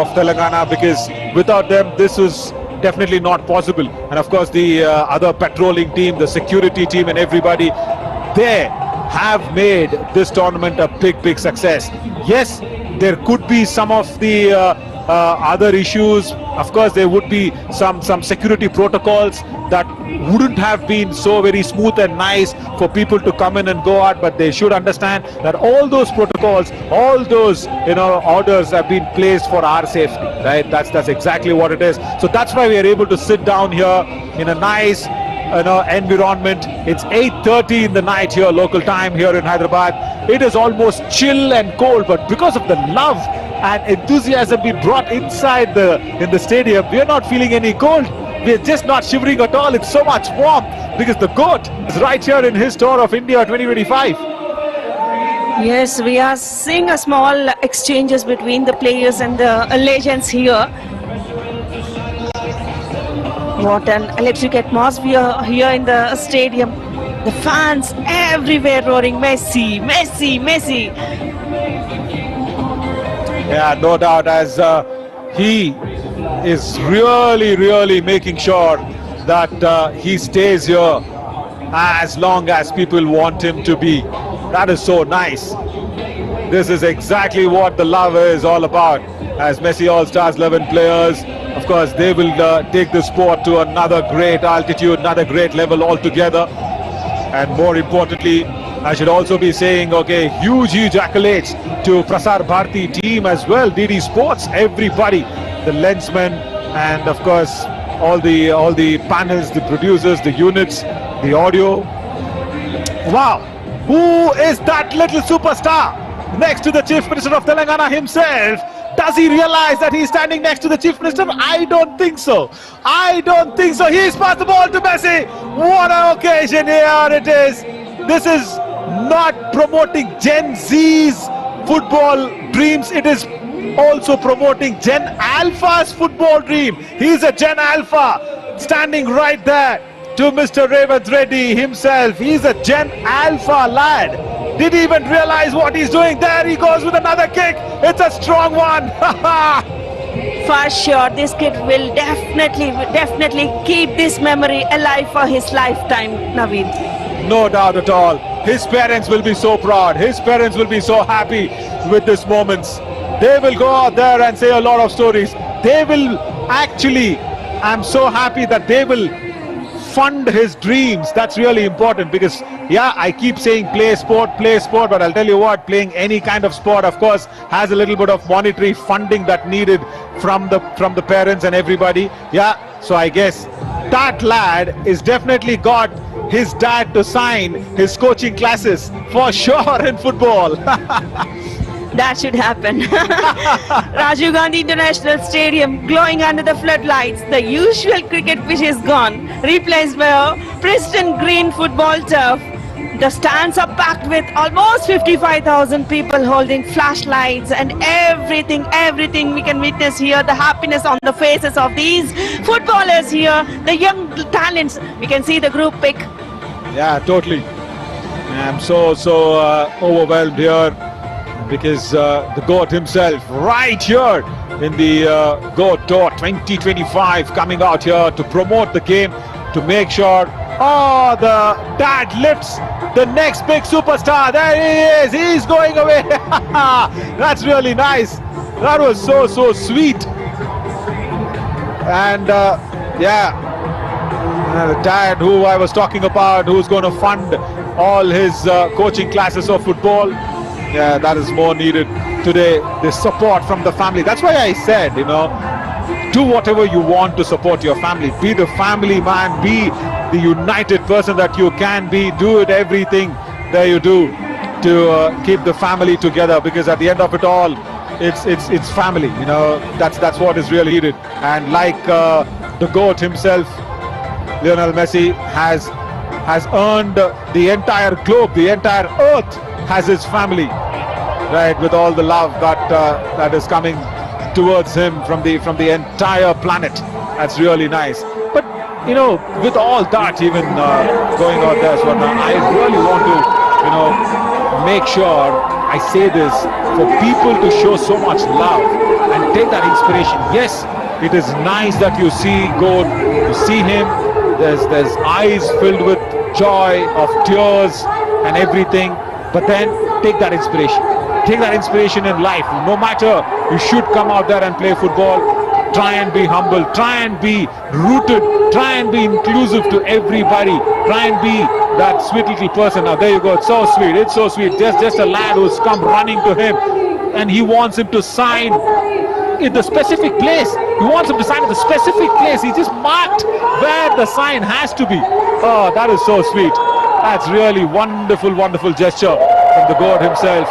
of Telangana, because without them this was definitely not possible. And of course the other patrolling team, the security team and everybody, they have made this tournament a big success. Yes, there could be some of the other issues. Of course there would be some security protocols that wouldn't have been so very smooth and nice for people to come in and go out, but they should understand that all those protocols, all those orders have been placed for our safety, right? That's exactly what it is. So that's why we are able to sit down here in a nice environment. It's 8:30 in the night here, local time here in Hyderabad. It is almost chill and cold, but because of the love and enthusiasm we brought inside in the stadium, we are not feeling any cold. We're just not shivering at all. It's so much warmth because the GOAT is right here in his tour of India 2025. Yes, we are seeing a small exchanges between the players and the legends here. What an electric atmosphere here in the stadium. The fans everywhere roaring Messi, Messi, Messi. Yeah, no doubt, as he is really making sure that he stays here as long as people want him to be. That is so nice. This is exactly what the love is all about. As Messi All-Stars 11 players, of course, they will take the sport to another great altitude, another great level altogether. And more importantly, I should also be saying, okay, huge accolades to Prasar Bharati team as well, DD Sports, everybody, the lensmen, and of course all the panels, the producers, the units, the audio. Wow, who is that little superstar next to the Chief Minister of Telangana himself? Does he realize that he's standing next to the Chief Minister? I don't think so. I don't think so. He's passed the ball to Messi. What an occasion here it is. This is not promoting Gen Z's football dreams. It is also promoting Gen Alpha's football dream. He's a Gen Alpha standing right there to Mr. Revanth Reddy himself. He's a Gen Alpha lad. Did he even realize what he's doing? There he goes with another kick. It's a strong one. For sure, this kid will definitely keep this memory alive for his lifetime, Naveen. No doubt at all. His parents will be so proud. His parents will be so happy with these moments. They will go out there and say a lot of stories. They will actually, I'm so happy that they will fund his dreams. That's really important, because yeah, I keep saying play sport, but I'll tell you what, playing any kind of sport of course has a little bit of monetary funding that needed from the parents and everybody. Yeah, so I guess that lad is definitely got his dad to sign his coaching classes for sure in football. That should happen. Rajiv Gandhi International Stadium glowing under the floodlights. The usual cricket pitch is gone, replaced by a pristine green football turf. The stands are packed with almost 55,000 people holding flashlights and everything we can witness here. The happiness on the faces of these footballers here, the young talents. We can see the group pic. Yeah, totally. I'm so overwhelmed here, because the GOAT himself right here in the GOAT Tour 2025 coming out here to promote the game, to make sure, oh, the dad lifts the next big superstar. There he is. He's going away. That's really nice. That was so sweet. And yeah, the dad who I was talking about, who's going to fund all his coaching classes of football. Yeah, that is more needed today, the support from the family. That's why I said, do whatever you want to support your family. Be the family man, be the united person that you can be. Do it, everything that you do to keep the family together, because at the end of it all, it's family. That's what is really needed. And like the GOAT himself, Lionel Messi has earned the entire globe, the entire earth has his family, right, with all the love that is coming towards him from the entire planet. That's really nice. But with all that even going out there, Swarna, I really want to make sure I say this for people to show so much love and take that inspiration. Yes, it is nice that you see him. There's eyes filled with joy, of tears and everything. But then take that inspiration. Take that inspiration in life. No matter, you should come out there and play football. Try and be humble. Try and be rooted. Try and be inclusive to everybody. Try and be that sweet little person. Now there you go. It's so sweet. It's so sweet. Just a lad who's come running to him, and he wants him to sign in the specific place. He wants him to sign in the specific place. He just marked where the sign has to be. Oh, that is so sweet. That's really wonderful, wonderful gesture from the God himself.